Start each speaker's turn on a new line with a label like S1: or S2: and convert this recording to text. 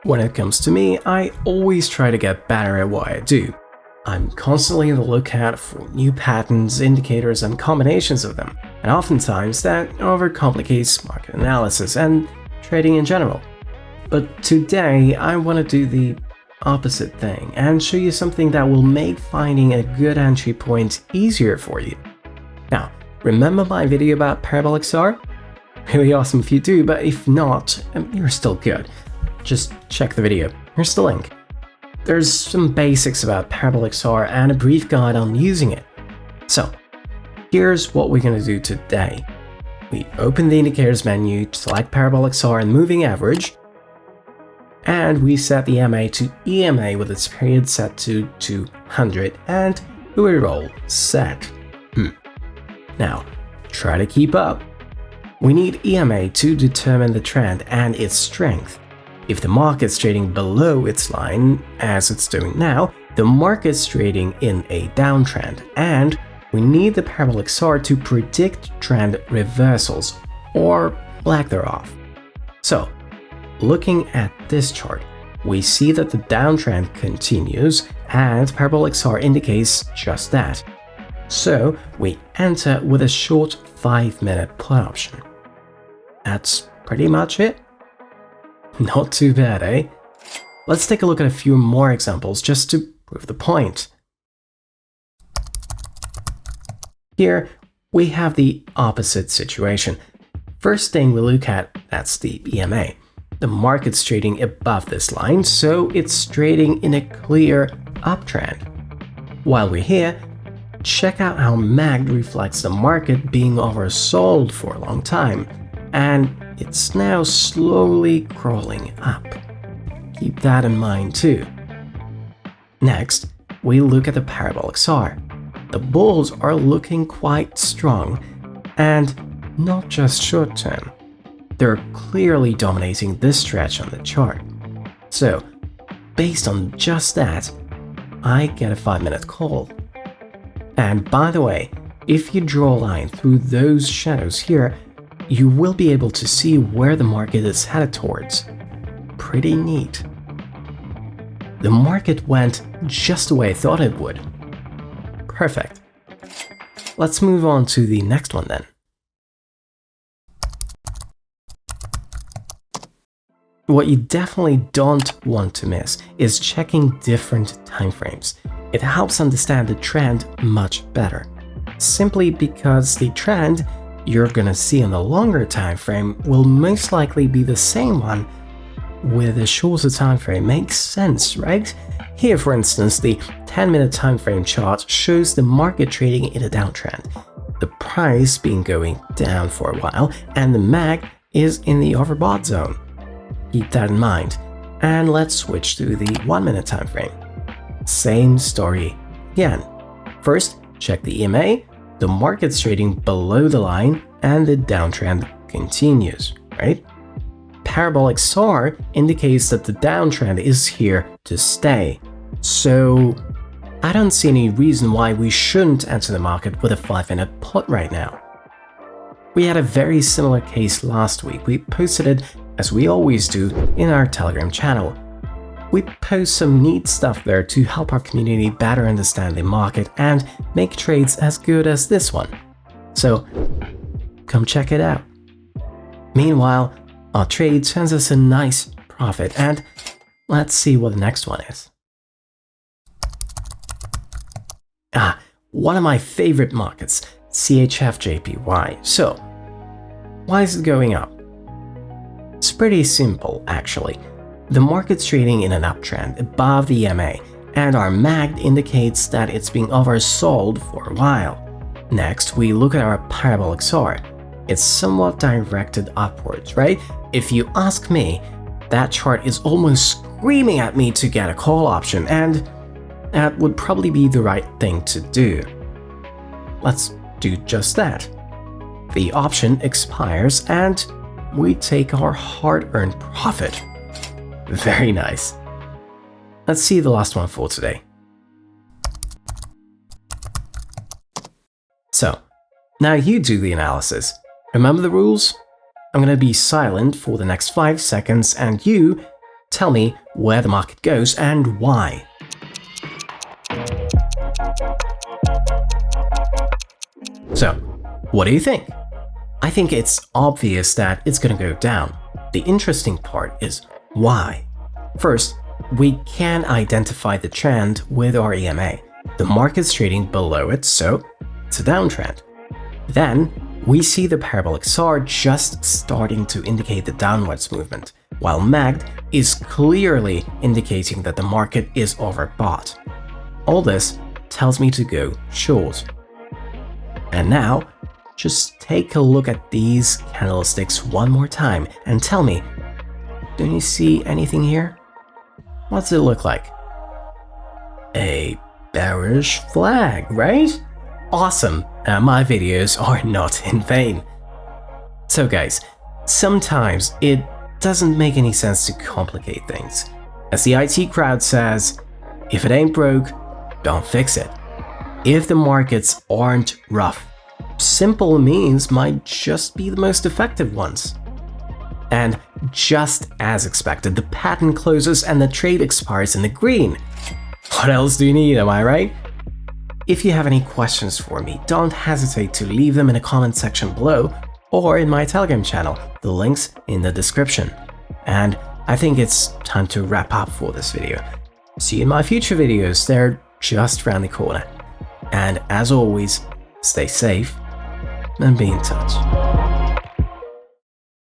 S1: When it comes to me, I always try to get better at what I do. I'm constantly on the lookout for new patterns, indicators, and combinations of them, and oftentimes that overcomplicates market analysis and trading in general. But today, I want to do the opposite thing and show you something that will make finding a good entry point easier for you. Now, remember my video about parabolic SAR? Really awesome if you do, but if not, you're still good. Just check the video. Here's the link. There's some basics about parabolic SAR and a brief guide on using it. So, here's what we're going to do today. We open the indicators menu, select parabolic SAR and moving average, and we set the MA to EMA with its period set to 200, and we roll set. Now, try to keep up. We need EMA to determine the trend and its strength. If the market's trading below its line, as it's doing now, the market's trading in a downtrend, and we need the parabolic SAR to predict trend reversals, or lack thereof. So, looking at this chart, we see that the downtrend continues, and parabolic SAR indicates just that. So, we enter with a short 5-minute put option. That's pretty much it. Not too bad, eh? Let's take a look at a few more examples just to prove the point. Here, we have the opposite situation. First thing we look at, that's the EMA. The market's trading above this line, so it's trading in a clear uptrend. While we're here, check out how MACD reflects the market being oversold for a long time, and it's now slowly crawling up. Keep that in mind too. Next, we look at the parabolic SAR. The bulls are looking quite strong, and not just short term. They're clearly dominating this stretch on the chart. So, based on just that, I get a 5-minute call. And by the way, if you draw a line through those shadows here, you will be able to see where the market is headed towards. Pretty neat. The market went just the way I thought it would. Perfect. Let's move on to the next one then. What you definitely don't want to miss is checking different timeframes. It helps understand the trend much better. Simply because the trend you're gonna see on the longer time frame will most likely be the same one with a shorter time frame. Makes sense, right? Here, for instance, the 10-minute time frame chart shows the market trading in a downtrend, the price been going down for a while, and the MACD is in the overbought zone. Keep that in mind. And let's switch to the 1-minute time frame. Same story again. First, check the EMA. The market's trading below the line and the downtrend continues, right? Parabolic SAR indicates that the downtrend is here to stay. So, I don't see any reason why we shouldn't enter the market with a 5-minute put right now. We had a very similar case last week. We posted it, as we always do, in our Telegram channel. We post some neat stuff there to help our community better understand the market and make trades as good as this one. So, come check it out. Meanwhile, our trade turns us a nice profit, and let's see what the next one is. One of my favorite markets, CHF-JPY. So, why is it going up? It's pretty simple, actually. The market's trading in an uptrend above the EMA, and our MACD indicates that it's being oversold for a while. Next, we look at our parabolic SAR. It's somewhat directed upwards, right? If you ask me, that chart is almost screaming at me to get a call option, and that would probably be the right thing to do. Let's do just that. The option expires, and we take our hard-earned profit. Very nice. Let's see the last one for today. So, now you do the analysis. Remember the rules? I'm gonna be silent for the next 5 seconds and you Tell me where the market goes and why. So, what do you think? I think it's obvious that it's gonna go down. The interesting part is why. First, we can identify the trend with our EMA. The market's trading below it, so it's a downtrend. Then, we see the parabolic SAR just starting to indicate the downwards movement, while MACD is clearly indicating that the market is overbought. All this tells me to go short. And now, just take a look at these candlesticks one more time and tell me, don't you see anything here? What's it look like? A bearish flag, right? Awesome, my videos are not in vain. So guys, sometimes it doesn't make any sense to complicate things. As the IT crowd says, if it ain't broke, don't fix it. If the markets aren't rough, simple means might just be the most effective ones. And just as expected, the pattern closes and the trade expires in the green. What else do you need, am I right? If you have any questions for me, don't hesitate to leave them in the comment section below or in my Telegram channel, the link's in the description. And I think it's time to wrap up for this video. See you in my future videos, they're just around the corner. And as always, stay safe and be in touch.